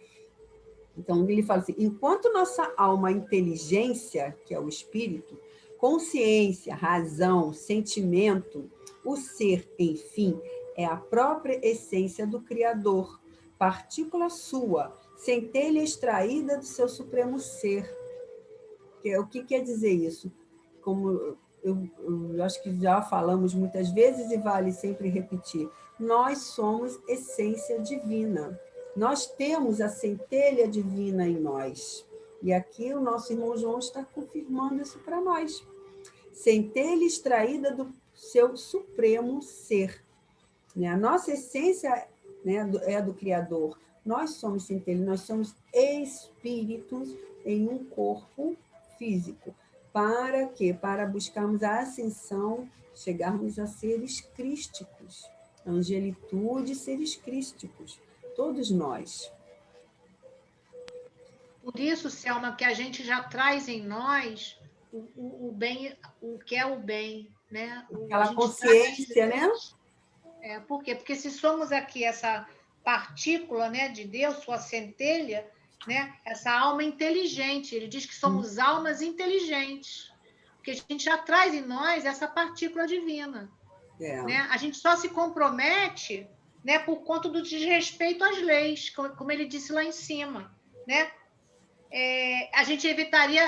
Então, ele fala assim, enquanto nossa alma, inteligência, que é o espírito, consciência, razão, sentimento, o ser, enfim, é a própria essência do Criador, partícula sua, centelha extraída do seu supremo ser. O que quer dizer isso? Como eu acho que já falamos muitas vezes e vale sempre repetir, nós somos essência divina. Nós temos a centelha divina em nós. E aqui o nosso irmão João está confirmando isso para nós. Centelha extraída do seu supremo ser. A nossa essência, né, é do Criador. Nós somos centelha, nós somos espíritos em um corpo físico. Para quê? Para buscarmos a ascensão, chegarmos a seres crísticos. Angelitude, seres crísticos. Todos nós. Por isso, Selma, que a gente já traz em nós o bem, o que é o bem, né? Aquela consciência, né? Por quê? Porque se somos aqui essa partícula, né, de Deus, sua centelha, né, essa alma inteligente, ele diz que somos almas inteligentes, porque a gente já traz em nós essa partícula divina. Né? A gente só se compromete, né, por conta do desrespeito às leis, como ele disse lá em cima, né? A gente evitaria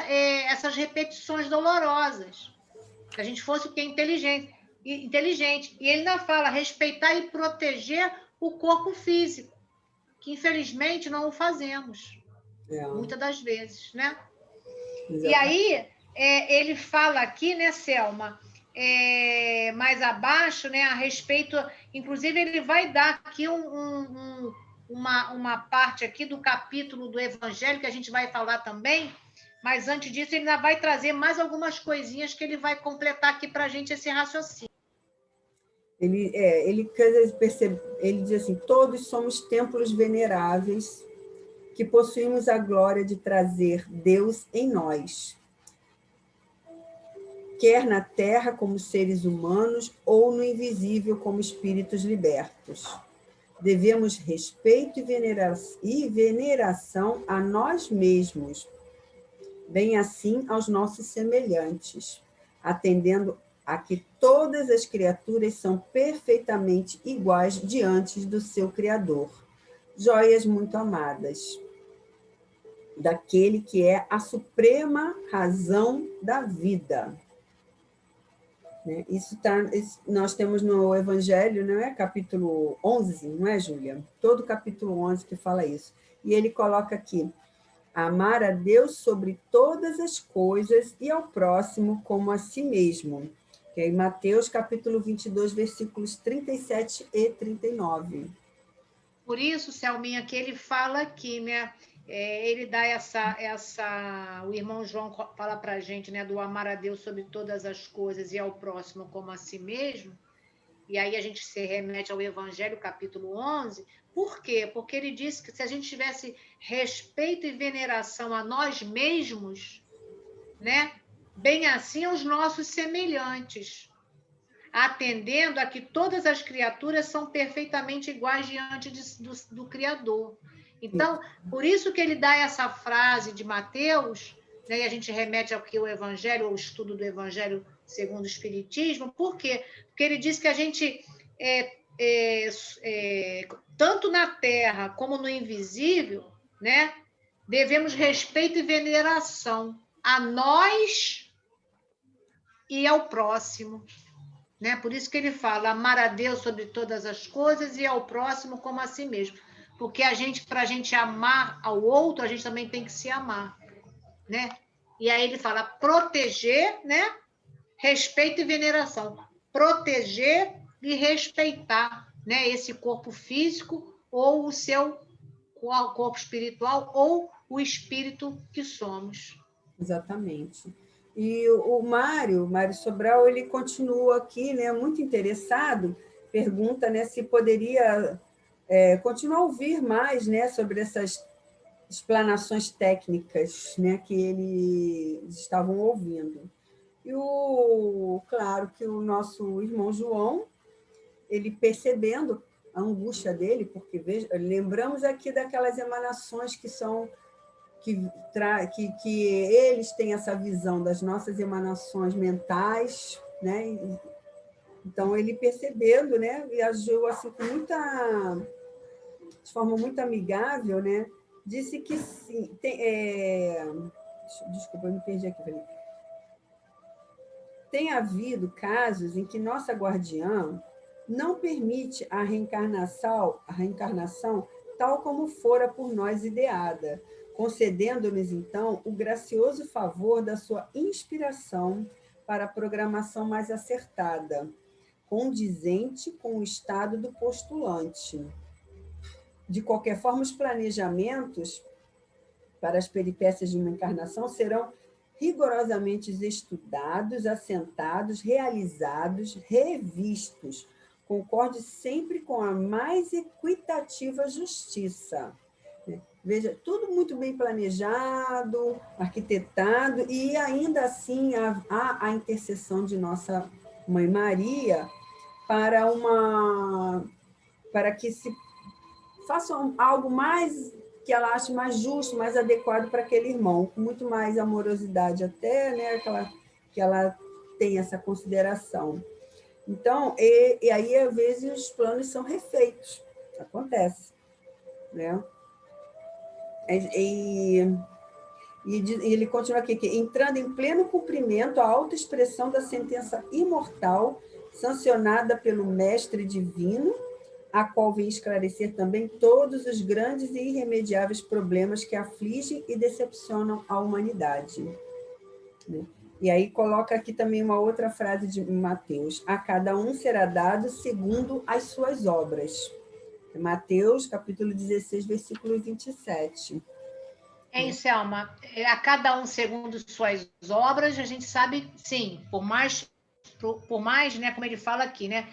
essas repetições dolorosas, se a gente fosse o que é inteligente. E ele ainda fala respeitar e proteger o corpo físico, que infelizmente não o fazemos, muitas das vezes, né? Exatamente. E aí ele fala aqui, né, Selma, mais abaixo, né, a respeito, inclusive ele vai dar aqui uma parte aqui do capítulo do Evangelho, que a gente vai falar também, mas antes disso ele ainda vai trazer mais algumas coisinhas que ele vai completar aqui para a gente esse raciocínio. Ele diz assim, todos somos templos veneráveis que possuímos a glória de trazer Deus em nós, quer na terra como seres humanos ou no invisível como espíritos libertos. Devemos respeito e veneração a nós mesmos, bem assim aos nossos semelhantes, atendendo a que todas as criaturas são perfeitamente iguais diante do seu Criador. Joias muito amadas, daquele que é a suprema razão da vida. Nós temos no Evangelho, não é? Capítulo 11, não é, Júlia? Todo capítulo 11 que fala isso. E ele coloca aqui, amar a Deus sobre todas as coisas e ao próximo como a si mesmo. Que é em Mateus, capítulo 22, versículos 37 e 39. Por isso, Selminha, que ele fala aqui, né? Ele dá o irmão João fala para a gente, né, do amar a Deus sobre todas as coisas e ao próximo como a si mesmo, e aí a gente se remete ao Evangelho, capítulo 11, por quê? Porque ele disse que se a gente tivesse respeito e veneração a nós mesmos, né, bem assim aos nossos semelhantes, atendendo a que todas as criaturas são perfeitamente iguais diante do Criador. Então, por isso que ele dá essa frase de Mateus, né, e a gente remete ao que o Evangelho, o estudo do Evangelho segundo o Espiritismo. Por quê? Porque ele diz que a gente, tanto na Terra como no invisível, né, devemos respeito e veneração a nós e ao próximo. Né? Por isso que ele fala, amar a Deus sobre todas as coisas e ao próximo como a si mesmo. Porque para a gente amar ao outro, a gente também tem que se amar. Né? E aí ele fala proteger, né? Respeito e veneração. Proteger e respeitar, né? Esse corpo físico ou o seu corpo espiritual ou o espírito que somos. Exatamente. E o Mário Sobral, ele continua aqui, né, muito interessado, pergunta, né, se poderia continuar a ouvir mais, né, sobre essas explanações técnicas, né, que eles estavam ouvindo. E claro que o nosso irmão João, ele percebendo a angústia dele, porque lembramos aqui daquelas emanações que são que eles têm essa visão das nossas emanações mentais, né? Então ele percebendo, né, e agiu assim de forma muito amigável, né? Disse que sim, desculpa, eu me perdi aqui, Felipe. Tem havido casos em que nossa guardiã não permite a reencarnação tal como fora por nós ideada, concedendo-nos, então, o gracioso favor da sua inspiração para a programação mais acertada, condizente com o estado do postulante. De qualquer forma, os planejamentos para as peripécias de uma encarnação serão rigorosamente estudados, assentados, realizados, revistos. Concorde sempre com a mais equitativa justiça. Veja, tudo muito bem planejado, arquitetado, e ainda assim há a intercessão de nossa Mãe Maria para que se faça algo mais que ela ache mais justo, mais adequado para aquele irmão, com muito mais amorosidade até, né, que ela tem essa consideração. Então, e aí, às vezes, os planos são refeitos, acontece, né? E ele continua aqui, que entrando em pleno cumprimento a autoexpressão da sentença imortal sancionada pelo Mestre Divino, a qual vem esclarecer também todos os grandes e irremediáveis problemas que afligem e decepcionam a humanidade. E aí coloca aqui também uma outra frase de Mateus: a cada um será dado segundo as suas obras. Mateus, capítulo 16, versículo 27. É isso, Elma. A cada um segundo suas obras, a gente sabe, sim, por mais, né, como ele fala aqui, né,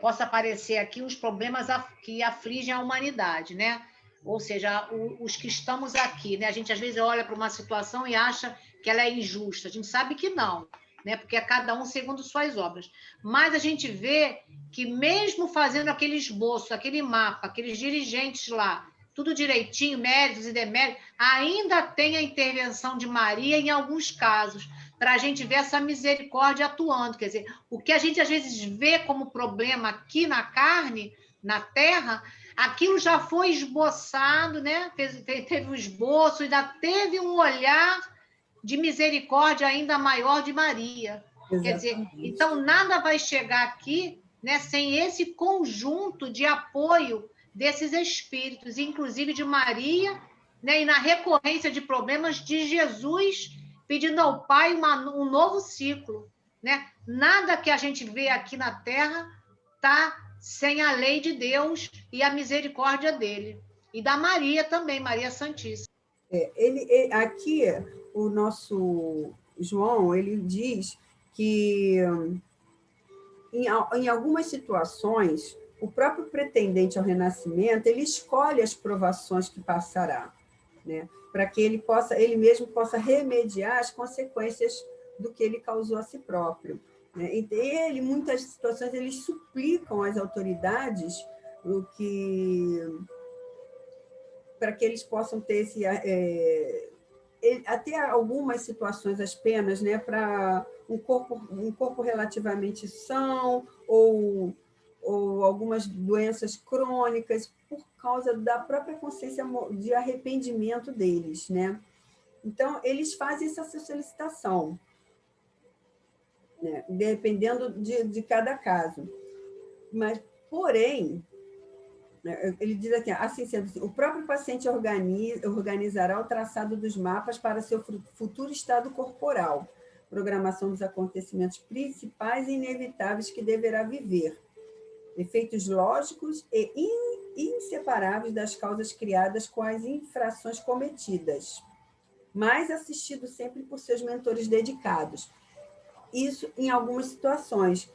possa aparecer aqui os problemas que afligem a humanidade, né? Ou seja, os que estamos aqui, né? A gente às vezes olha para uma situação e acha que ela é injusta. A gente sabe que não, né? Porque é cada um segundo suas obras. Mas a gente vê que mesmo fazendo aquele esboço, aquele mapa, aqueles dirigentes lá, tudo direitinho, méritos e deméritos, ainda tem a intervenção de Maria em alguns casos, para a gente ver essa misericórdia atuando. Quer dizer, o que a gente às vezes vê como problema aqui na carne, na terra, aquilo já foi esboçado, né? Teve um esboço, ainda teve um olhar de misericórdia ainda maior de Maria. Exatamente. Quer dizer, então nada vai chegar aqui, né, sem esse conjunto de apoio desses espíritos, inclusive de Maria, né, e na recorrência de problemas de Jesus, pedindo ao Pai um novo ciclo. Né? Nada que a gente vê aqui na Terra está sem a lei de Deus e a misericórdia dele. E da Maria também, Maria Santíssima. Aqui, o nosso João, ele diz que, em algumas situações, o próprio pretendente ao renascimento, ele escolhe as provações que passará, né? Para que ele mesmo possa remediar as consequências do que ele causou a si próprio. Né? E ele, em muitas situações, eles suplicam às autoridades para que eles possam ter até algumas situações, as penas, né, para um corpo relativamente são, ou algumas doenças crônicas, por causa da própria consciência de arrependimento deles, né? Então, eles fazem essa solicitação, né, dependendo de cada caso. Mas, porém, ele diz aqui, assim sendo, o próprio paciente organizará o traçado dos mapas para seu futuro estado corporal, programação dos acontecimentos principais e inevitáveis que deverá viver, efeitos lógicos e inseparáveis das causas criadas com as infrações cometidas, mas assistido sempre por seus mentores dedicados. Isso em algumas situações,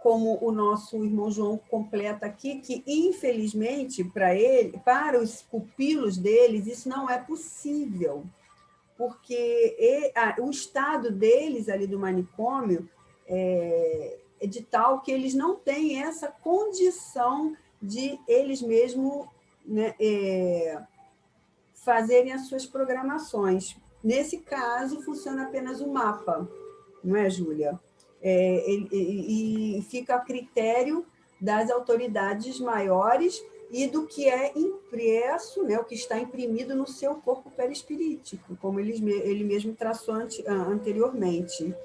como o nosso irmão João completa aqui, que infelizmente para os pupilos deles, isso não é possível, porque o estado deles ali do manicômio é de tal que eles não têm essa condição de eles mesmos, né, fazerem as suas programações. Nesse caso, funciona apenas o mapa, não é, Júlia? E fica a critério das autoridades maiores e do que é impresso, né, o que está imprimido no seu corpo perispirítico, como ele mesmo traçou anteriormente.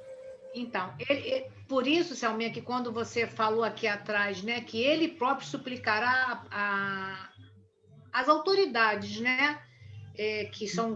Então, por isso, Selminha, que quando você falou aqui atrás, né, que ele próprio suplicará as autoridades, né, que são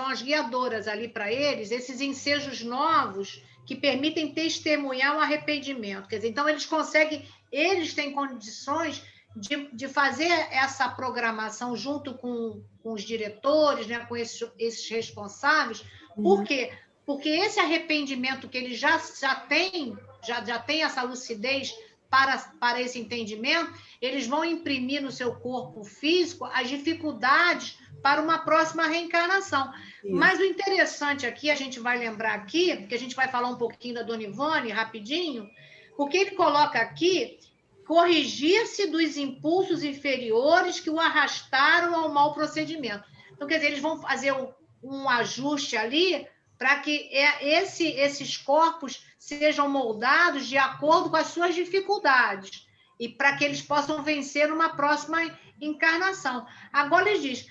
as guiadoras ali para eles, esses ensejos novos que permitem testemunhar o arrependimento. Quer dizer, então eles têm condições de fazer essa programação junto com os diretores, né, com esses responsáveis. Por quê? Porque esse arrependimento que eles já têm essa lucidez para esse entendimento, eles vão imprimir no seu corpo físico as dificuldades para uma próxima reencarnação. Isso. Mas o interessante aqui, a gente vai lembrar aqui, que a gente vai falar um pouquinho da Dona Ivone, rapidinho, porque ele coloca aqui, corrigir-se dos impulsos inferiores que o arrastaram ao mau procedimento. Então, quer dizer, eles vão fazer um ajuste ali para que esses corpos sejam moldados de acordo com as suas dificuldades e para que eles possam vencer uma próxima encarnação. Agora ele diz,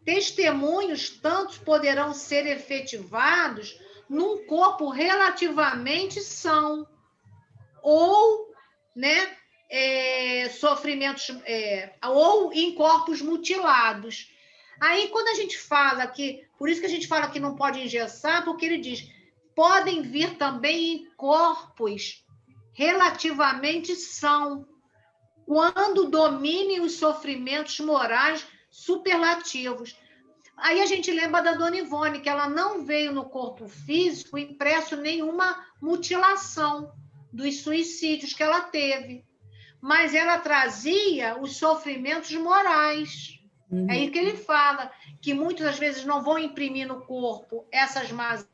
testemunhos tantos poderão ser efetivados num corpo relativamente são ou, né, sofrimentos, ou em corpos mutilados. Aí, quando a gente fala que, por isso que a gente fala que não pode engessar, porque ele diz, podem vir também em corpos relativamente são, quando dominem os sofrimentos morais superlativos. Aí a gente lembra da Dona Ivone, que ela não veio no corpo físico impresso nenhuma mutilação dos suicídios que ela teve, mas ela trazia os sofrimentos morais. É aí que ele fala, que muitas das vezes não vão imprimir no corpo essas mazelas,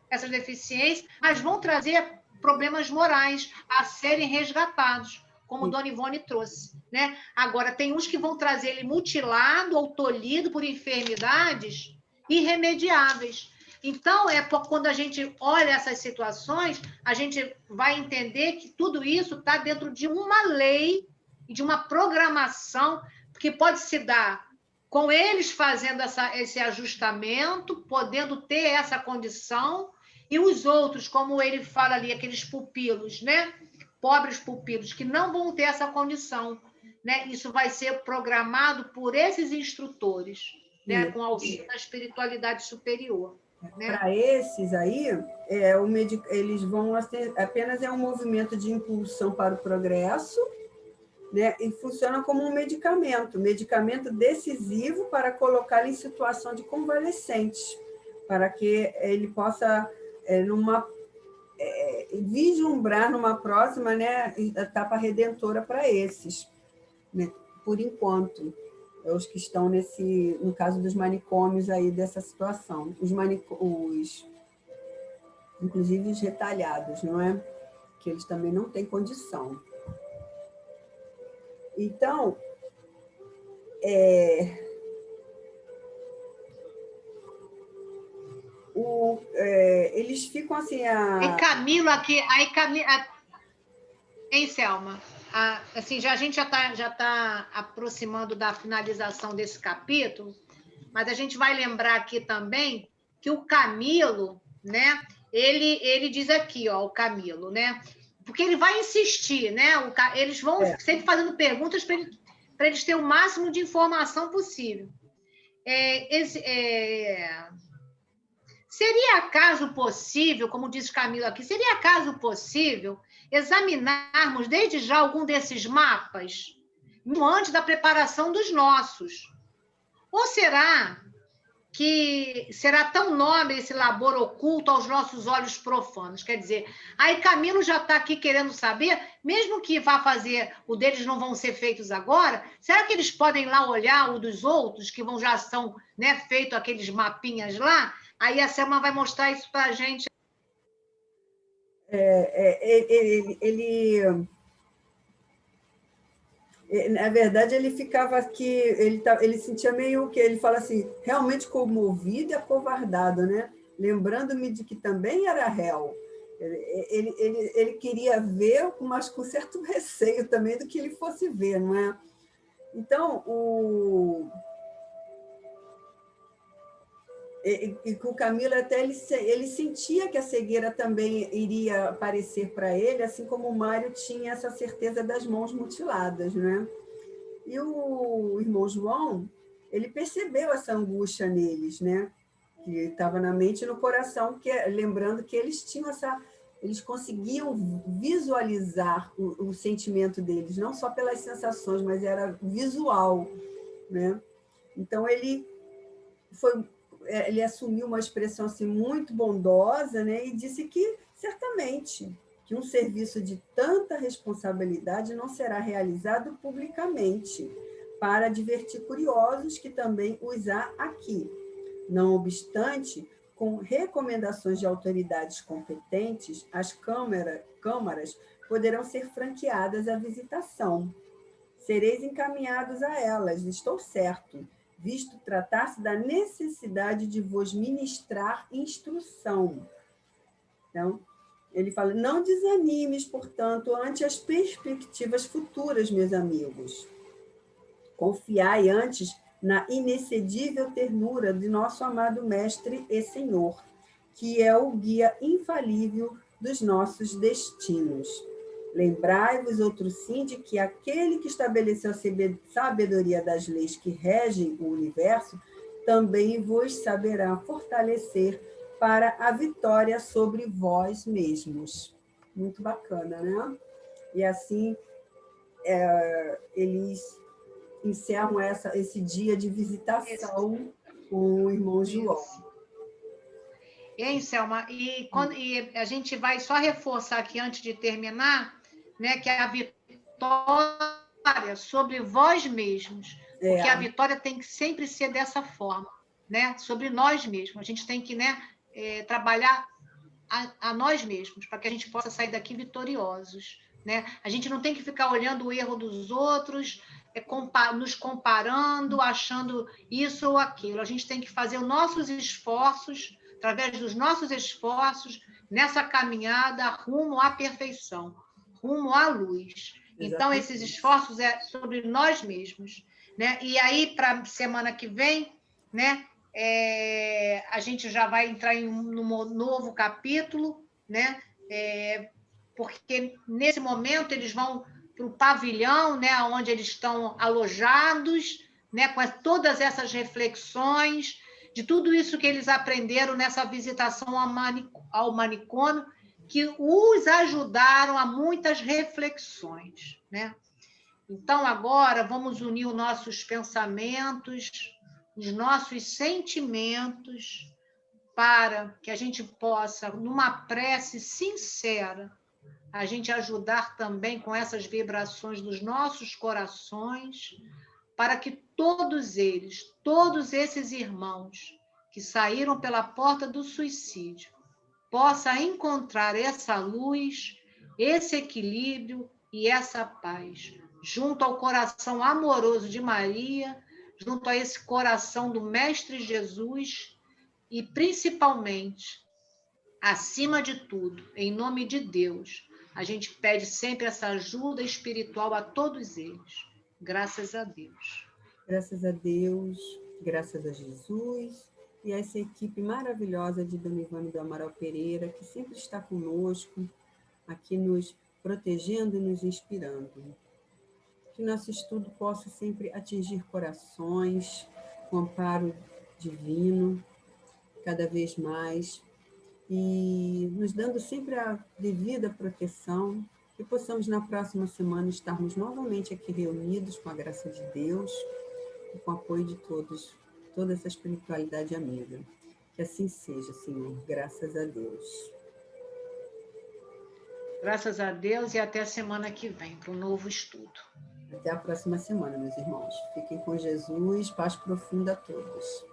essas deficiências, mas vão trazer problemas morais a serem resgatados, como Dona Ivone trouxe, né? Agora, tem uns que vão trazer ele mutilado ou tolhido por enfermidades irremediáveis. Então, quando a gente olha essas situações, a gente vai entender que tudo isso está dentro de uma lei e de uma programação que pode se dar com eles fazendo esse ajustamento, podendo ter essa condição, e os outros, como ele fala ali, aqueles pupilos, né? Pobres pupilos, que não vão ter essa condição, né? Isso vai ser programado por esses instrutores, né? Com auxílio da espiritualidade superior. Né? Para esses aí, eles vão apenas um movimento de impulsão para o progresso, né? E funciona como um medicamento decisivo para colocá-lo em situação de convalescente, para que ele possa vislumbrar numa próxima, né, etapa redentora para esses, né? Por enquanto, os que estão no caso dos manicômios aí dessa situação, inclusive os retalhados, não é? Que eles também não têm condição. Então, Eles ficam assim... E Camilo aqui... Aí Camilo... Hein, Selma? Assim, a gente já tá aproximando da finalização desse capítulo, mas a gente vai lembrar aqui também que o Camilo, né? Ele diz aqui, ó, o Camilo, né? Porque ele vai insistir, né? Eles vão sempre fazendo perguntas para eles terem o máximo de informação possível. Seria acaso possível, como diz Camilo aqui, seria acaso possível examinarmos desde já algum desses mapas antes da preparação dos nossos? Ou será que será tão nobre esse labor oculto aos nossos olhos profanos? Quer dizer, aí Camilo já está aqui querendo saber, mesmo que vá fazer, o deles não vão ser feitos agora, será que eles podem lá olhar o dos outros, que já são, né, feitos aqueles mapinhas lá? Aí a Selma vai mostrar isso para a gente. Na verdade, ele ficava aqui, ele sentia meio que, ele fala assim, realmente comovido e acovardado, né? Lembrando-me de que também era réu. Ele queria ver, mas com certo receio também do que ele fosse ver, não é? Então, o Camilo até ele sentia que a cegueira também iria aparecer para ele, assim como o Mário tinha essa certeza das mãos mutiladas, né? E o irmão João, ele percebeu essa angústia neles, né? Que estava na mente e no coração, lembrando que eles tinham eles conseguiam visualizar o sentimento deles, não só pelas sensações, mas era visual, né? Então ele assumiu uma expressão assim muito bondosa, né? E disse que certamente que um serviço de tanta responsabilidade não será realizado publicamente, para divertir curiosos, que também os há aqui. Não obstante, com recomendações de autoridades competentes, as câmaras poderão ser franqueadas à visitação. Sereis encaminhados a elas, estou certo, visto tratar-se da necessidade de vos ministrar instrução. Então, ele fala, não desanimes, portanto, ante as perspectivas futuras, meus amigos. Confiai antes na inexcedível ternura de nosso amado Mestre e Senhor, que é o guia infalível dos nossos destinos. Lembrai-vos, outro sim, de que aquele que estabeleceu a sabedoria das leis que regem o universo também vos saberá fortalecer para a vitória sobre vós mesmos. Muito bacana, né? E assim, eles encerram esse dia de visitação com o irmão João. Hein, Selma? E a gente vai só reforçar aqui, antes de terminar, né, que a vitória sobre vós mesmos, porque a vitória tem que sempre ser dessa forma, né, sobre nós mesmos. A gente tem que, né, trabalhar a nós mesmos, para que a gente possa sair daqui vitoriosos, né? A gente não tem que ficar olhando o erro dos outros, nos comparando, achando isso ou aquilo. A gente tem que fazer os nossos esforços, através dos nossos esforços, nessa caminhada rumo à perfeição, rumo à luz. Então, esses esforços é sobre nós mesmos, né? E aí, para a semana que vem, né, a gente já vai entrar em um novo capítulo, né? Porque nesse momento eles vão para o pavilhão, né, onde eles estão alojados, né, com todas essas reflexões, de tudo isso que eles aprenderam nessa visitação ao manicômio, que os ajudaram a muitas reflexões, né? Então, agora, vamos unir os nossos pensamentos, os nossos sentimentos, para que a gente possa, numa prece sincera, a gente ajudar também com essas vibrações dos nossos corações, para que todos eles, todos esses irmãos que saíram pela porta do suicídio, possam encontrar essa luz, esse equilíbrio e essa paz, junto ao coração amoroso de Maria, junto a esse coração do Mestre Jesus e, principalmente, acima de tudo, em nome de Deus, a gente pede sempre essa ajuda espiritual a todos eles. Graças a Deus. Graças a Deus, graças a Jesus e a essa equipe maravilhosa de Dona Ivone do Amaral Pereira, que sempre está conosco, aqui nos protegendo e nos inspirando. Que nosso estudo possa sempre atingir corações, com amparo divino, cada vez mais, e nos dando sempre a devida proteção, que possamos na próxima semana estarmos novamente aqui reunidos com a graça de Deus e com o apoio de todos, toda essa espiritualidade amiga. Que assim seja, Senhor, graças a Deus. Graças a Deus e até a semana que vem para um novo estudo. Até a próxima semana, meus irmãos. Fiquem com Jesus, paz profunda a todos.